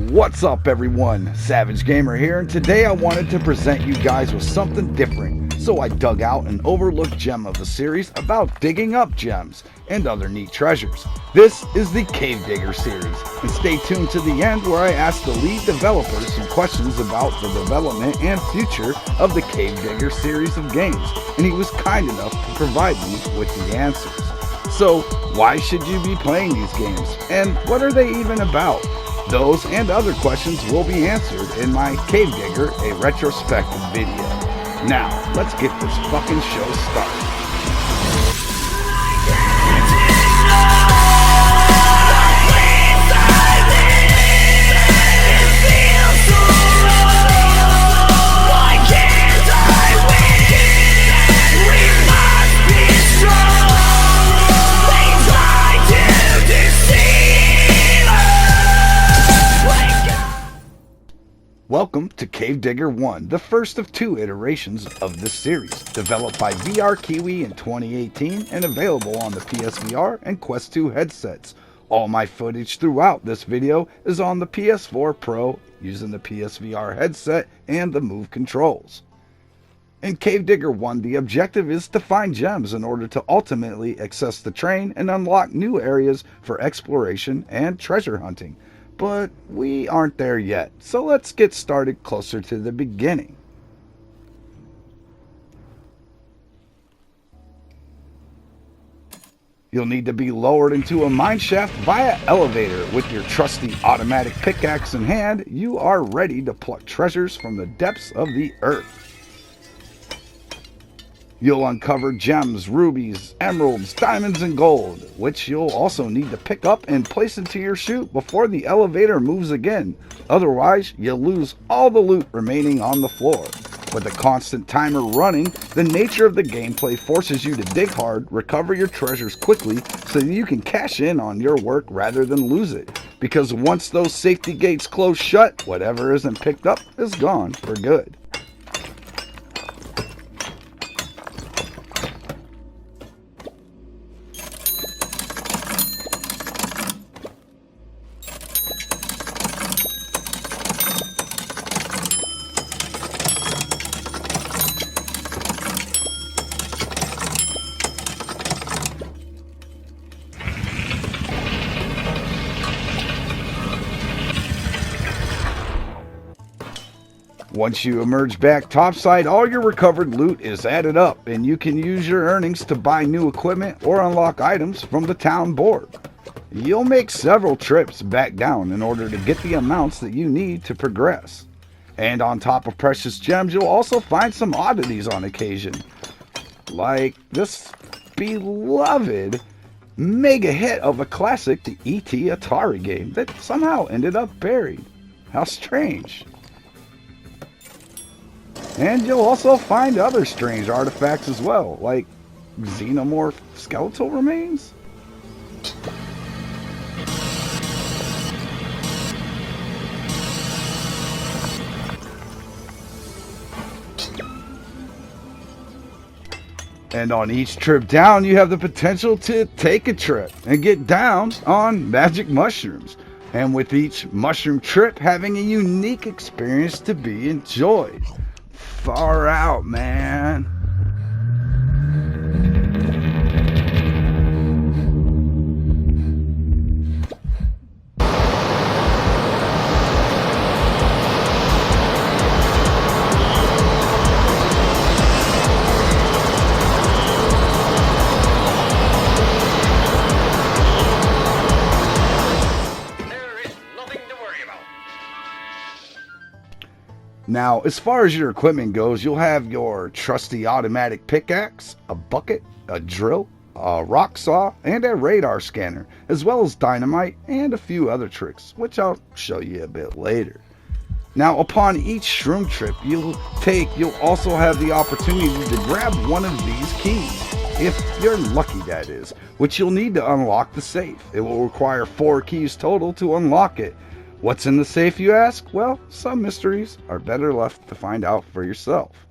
What's up everyone, Savage Gamer here, and today I wanted to present you guys with something different. So I dug out an overlooked gem of the series about digging up gems and other neat treasures. This is the Cave Digger series, and stay tuned to the end where I ask the lead developers some questions about the development and future of the Cave Digger series of games, and he was kind enough to provide me with the answers. So why should you be playing these games, and what are they even about? Those and other questions will be answered in my Cave Digger, a retrospective video. Now, let's get this fucking show started. Welcome to Cave Digger 1, the first of two iterations of this series, developed by VR Kiwi in 2018 and available on the PSVR and Quest 2 headsets. All my footage throughout this video is on the PS4 Pro using the PSVR headset and the Move controls. In Cave Digger 1, the objective is to find gems in order to ultimately access the train and unlock new areas for exploration and treasure hunting. But we aren't there yet, so let's get started closer to the beginning. You'll need to be lowered into a mine shaft via elevator. With your trusty automatic pickaxe in hand, you are ready to pluck treasures from the depths of the earth. You'll uncover gems, rubies, emeralds, diamonds, and gold, which you'll also need to pick up and place into your chute before the elevator moves again. Otherwise, you'll lose all the loot remaining on the floor. With a constant timer running, the nature of the gameplay forces you to dig hard, recover your treasures quickly so that you can cash in on your work rather than lose it. Because once those safety gates close shut, whatever isn't picked up is gone for good. Once you emerge back topside, all your recovered loot is added up, and you can use your earnings to buy new equipment or unlock items from the town board. You'll make several trips back down in order to get the amounts that you need to progress. And on top of precious gems, you'll also find some oddities on occasion, like this beloved mega hit of a classic, the E.T. Atari game, that somehow ended up buried. How strange. And you'll also find other strange artifacts as well, like xenomorph skeletal remains. And on each trip down, you have the potential to take a trip and get down on magic mushrooms. And with each mushroom trip having a unique experience to be enjoyed. Far out, man. Now, as far as your equipment goes, you'll have your trusty automatic pickaxe, a bucket, a drill, a rock saw, and a radar scanner, as well as dynamite and a few other tricks, which I'll show you a bit later. Now, upon each shroom trip you'll also have the opportunity to grab one of these keys, if you're lucky that is, which you'll need to unlock the safe. It will require 4 keys total to unlock it. What's in the safe, you ask? Well, some mysteries are better left to find out for yourself.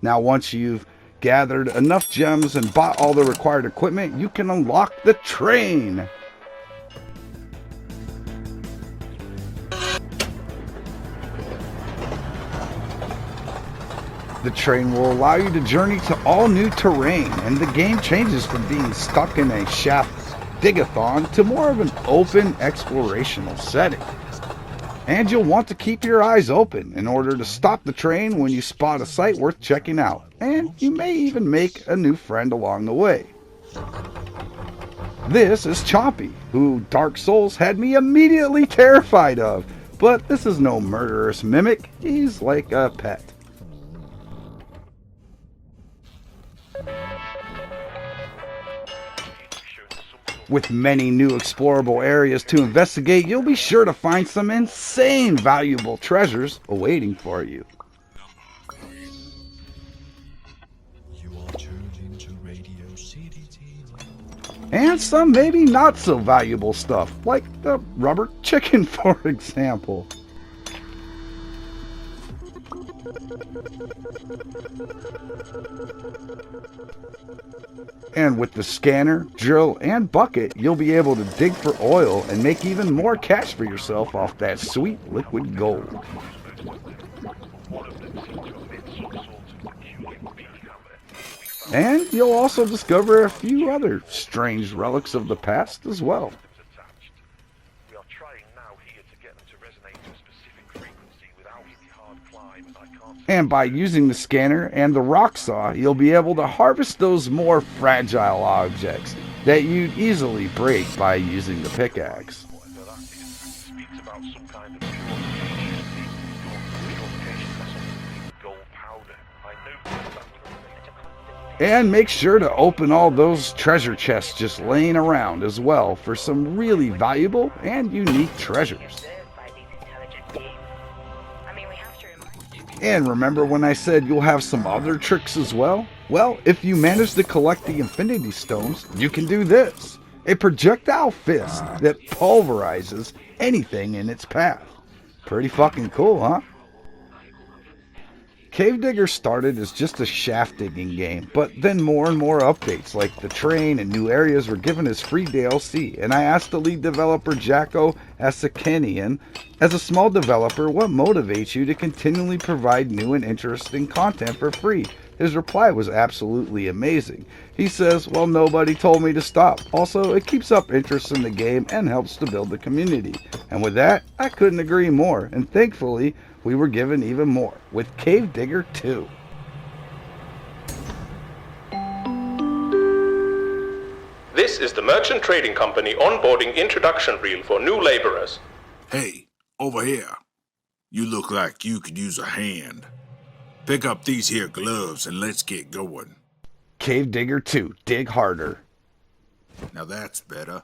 Now, once you've gathered enough gems and bought all the required equipment, you can unlock the train. The train will allow you to journey to all new terrain, and the game changes from being stuck in a shaft digathon to more of an open explorational setting. And you'll want to keep your eyes open in order to stop the train when you spot a site worth checking out, and you may even make a new friend along the way. This is Chompy, who Dark Souls had me immediately terrified of, but this is no murderous mimic, he's like a pet. With many new explorable areas to investigate, you'll be sure to find some insane valuable treasures awaiting for you. And some maybe not so valuable stuff, like the rubber chicken, for example. And with the scanner, drill, and bucket, you'll be able to dig for oil and make even more cash for yourself off that sweet liquid gold. And you'll also discover a few other strange relics of the past as well. And by using the scanner and the rock saw, you'll be able to harvest those more fragile objects that you'd easily break by using the pickaxe. And make sure to open all those treasure chests just laying around as well for some really valuable and unique treasures. And remember when I said you'll have some other tricks as well? Well, if you manage to collect the Infinity Stones, you can do this. A projectile fist that pulverizes anything in its path. Pretty fucking cool, huh? Cave Digger started as just a shaft digging game, but then more and more updates like the train and new areas were given as free DLC, and I asked the lead developer Jacko Asakanian, as a small developer, what motivates you to continually provide new and interesting content for free? His reply was absolutely amazing. He says, well, nobody told me to stop. Also, it keeps up interest in the game and helps to build the community. And with that, I couldn't agree more, and thankfully, we were given even more with Cave Digger 2. This is the Merchant Trading Company onboarding introduction reel for new laborers. Hey, over here. You look like you could use a hand. Pick up these here gloves and let's get going. Cave Digger 2, Dig Harder. Now that's better.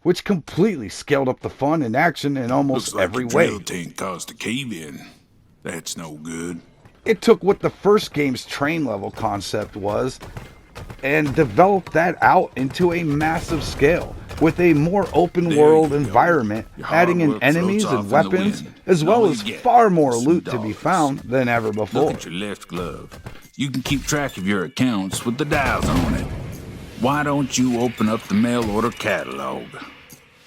Which completely scaled up the fun and action in almost every way. Looks like the drill tank caused a cave-in. That's no good. It took what the first game's train level concept was and developed that out into a massive scale with a more open world environment, adding in enemies and weapons, as well as far more loot to be found than ever before. Look at your left glove. You can keep track of your accounts with the dials on it. Why don't you open up the mail order catalog?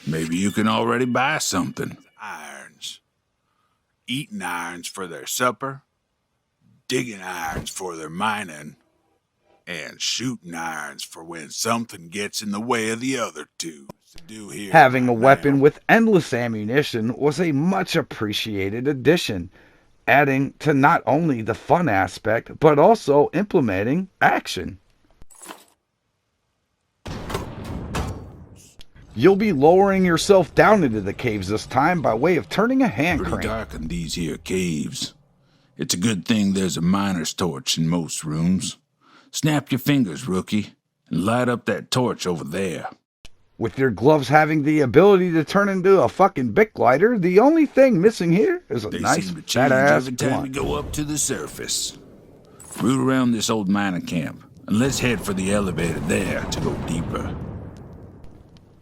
Maybe you can already buy something. Irons. Eating irons for their supper, digging irons for their mining, and shooting irons for when something gets in the way of the other two. Having a weapon with endless ammunition was a much appreciated addition, adding to not only the fun aspect, but also implementing action. You'll be lowering yourself down into the caves this time by way of turning a hand crank. Pretty dark in these here caves. It's a good thing there's a miner's torch in most rooms. Snap your fingers, rookie, and light up that torch over there. With your gloves having the ability to turn into a fucking Bic lighter, the only thing missing here is a nice fat ass every time we go up to the surface. Root around this old mining camp, and let's head for the elevator there to go deeper.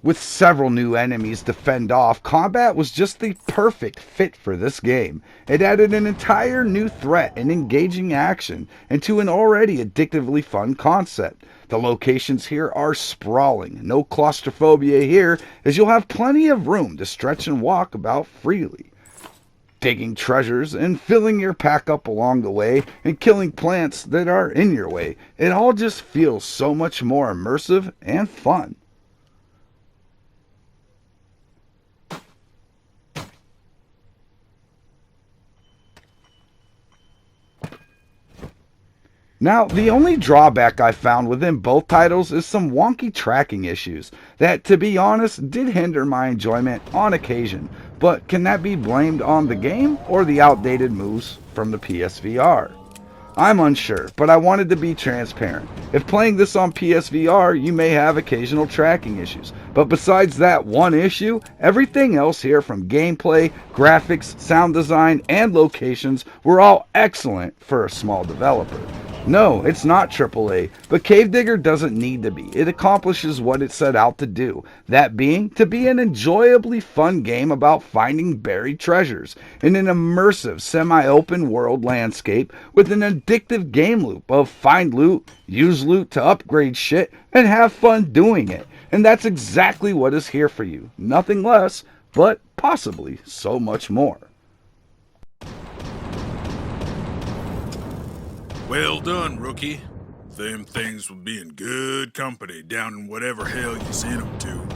With several new enemies to fend off, combat was just the perfect fit for this game. It added an entire new threat and engaging action into an already addictively fun concept. The locations here are sprawling. No claustrophobia here, as you'll have plenty of room to stretch and walk about freely. digging treasures and filling your pack up along the way and killing plants that are in your way. It all just feels so much more immersive and fun. Now, the only drawback I found within both titles is some wonky tracking issues that, to be honest, did hinder my enjoyment on occasion. But can that be blamed on the game or the outdated moves from the PSVR? I'm unsure, but I wanted to be transparent. If playing this on PSVR, you may have occasional tracking issues. But besides that one issue, everything else here from gameplay, graphics, sound design, and locations were all excellent for a small developer. No, it's not AAA, but Cave Digger doesn't need to be. It accomplishes what it set out to do, that being to be an enjoyably fun game about finding buried treasures in an immersive, semi-open world landscape with an addictive game loop of find loot, use loot to upgrade shit, and have fun doing it. And that's exactly what is here for you. Nothing less, but possibly so much more. Well done, rookie. Them things will be in good company down in whatever hell you sent them to.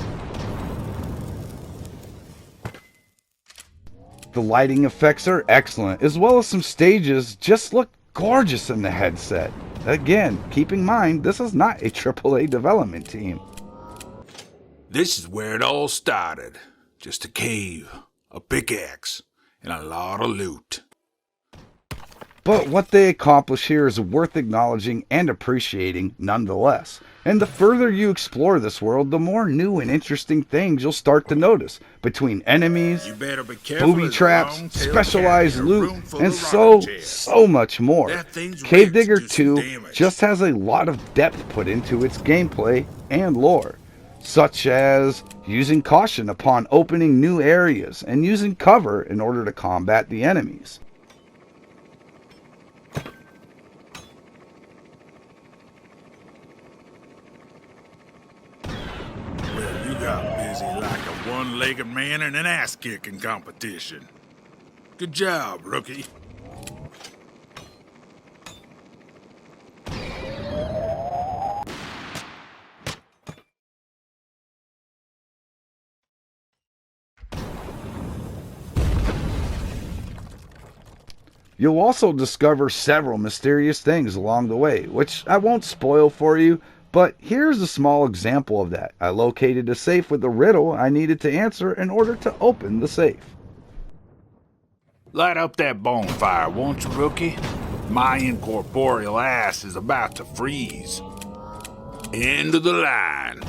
The lighting effects are excellent, as well as some stages just look gorgeous in the headset. Again, keep in mind, this is not a AAA development team. This is where it all started. Just a cave, a pickaxe, and a lot of loot. But what they accomplish here is worth acknowledging and appreciating nonetheless. And the further you explore this world, the more new and interesting things you'll start to notice. Between enemies, booby traps, specialized loot, and so much more. Cave Digger 2 just has a lot of depth put into its gameplay and lore. Such as using caution upon opening new areas and using cover in order to combat the enemies. Busy like a one-legged man in an ass-kicking competition. Good job, rookie. You'll also discover several mysterious things along the way, which I won't spoil for you, but here's a small example of that. I located a safe with a riddle I needed to answer in order to open the safe. Light up that bonfire, won't you, rookie? My incorporeal ass is about to freeze. End of the line.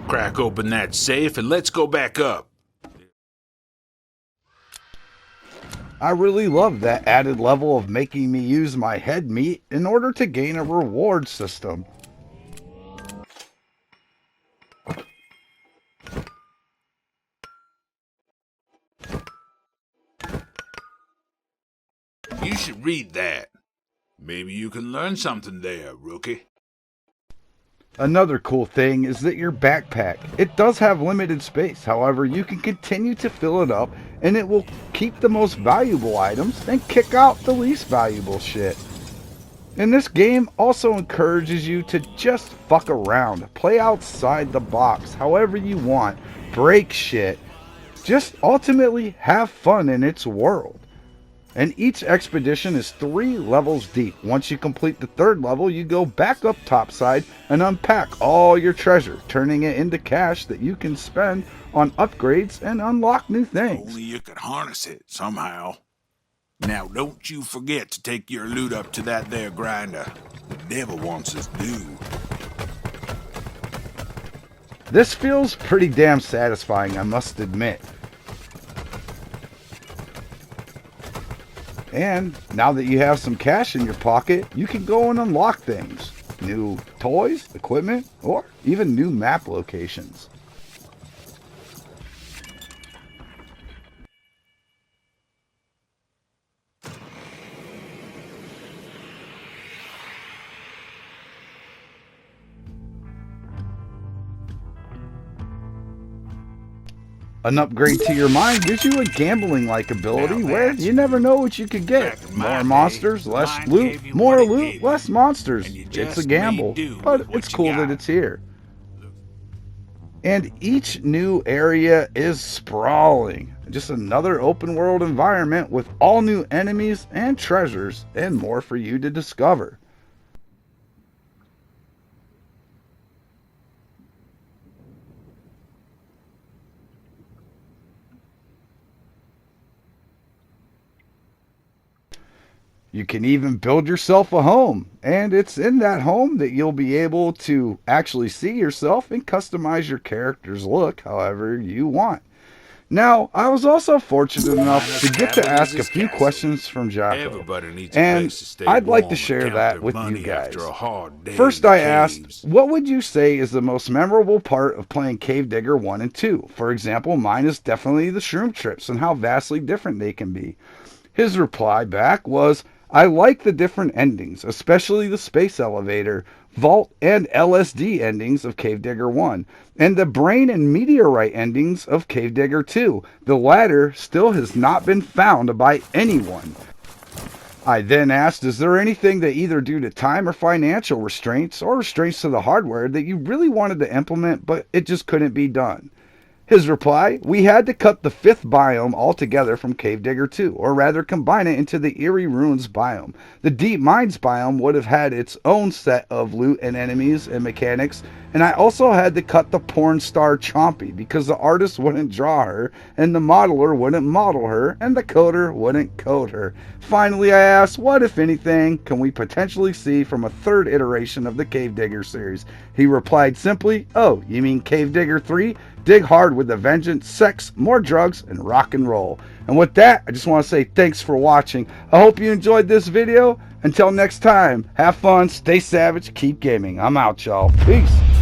Crack open that safe and let's go back up. I really love that added level of making me use my head meat in order to gain a reward system. You should read that. Maybe you can learn something there, rookie. Another cool thing is that your backpack, it does have limited space. However, you can continue to fill it up and it will keep the most valuable items and kick out the least valuable shit. And this game also encourages you to just fuck around, play outside the box however you want, break shit, just ultimately have fun in its world. And each expedition is 3 levels deep. Once you complete the 3rd level, you go back up topside and unpack all your treasure, turning it into cash that you can spend on upgrades and unlock new things. Only you could harness it somehow. Now don't you forget to take your loot up to that there grinder. The devil wants his due. This feels pretty damn satisfying, I must admit. And now that you have some cash in your pocket, you can go and unlock things. New toys, equipment, or even new map locations. An upgrade to your mind gives you a gambling-like ability where you never know what you could get. More monsters, less loot, more loot, less monsters. It's a gamble, but it's cool that it's here. And each new area is sprawling. Just another open world environment with all new enemies and treasures and more for you to discover. You can even build yourself a home, and it's in that home that you'll be able to actually see yourself and customize your character's look however you want. Now, I was also fortunate enough to get to ask a few questions from Jocko, and I'd like to share that with you guys. First, I asked, what would you say is the most memorable part of playing Cave Digger 1 and 2? For example, mine is definitely the shroom trips and how vastly different they can be. His reply back was, I like the different endings, especially the space elevator, vault, and LSD endings of Cave Digger 1, and the brain and meteorite endings of Cave Digger 2. The latter still has not been found by anyone. I then asked, is there anything that either due to time or financial restraints or restraints to the hardware that you really wanted to implement but it just couldn't be done? His reply, we had to cut the 5th biome altogether from Cave Digger 2, or rather combine it into the Eerie Ruins biome. The Deep Mines biome would have had its own set of loot and enemies and mechanics, and I also had to cut the porn star Chompy because the artist wouldn't draw her, and the modeler wouldn't model her, and the coder wouldn't code her. Finally, I asked, what, if anything, can we potentially see from a 3rd iteration of the Cave Digger series? He replied simply, oh, you mean Cave Digger 3? Dig hard with a vengeance, sex, more drugs, and rock and roll. And with that, I just want to say thanks for watching. I hope you enjoyed this video. Until next time, have fun, stay savage, keep gaming. I'm out, y'all. Peace.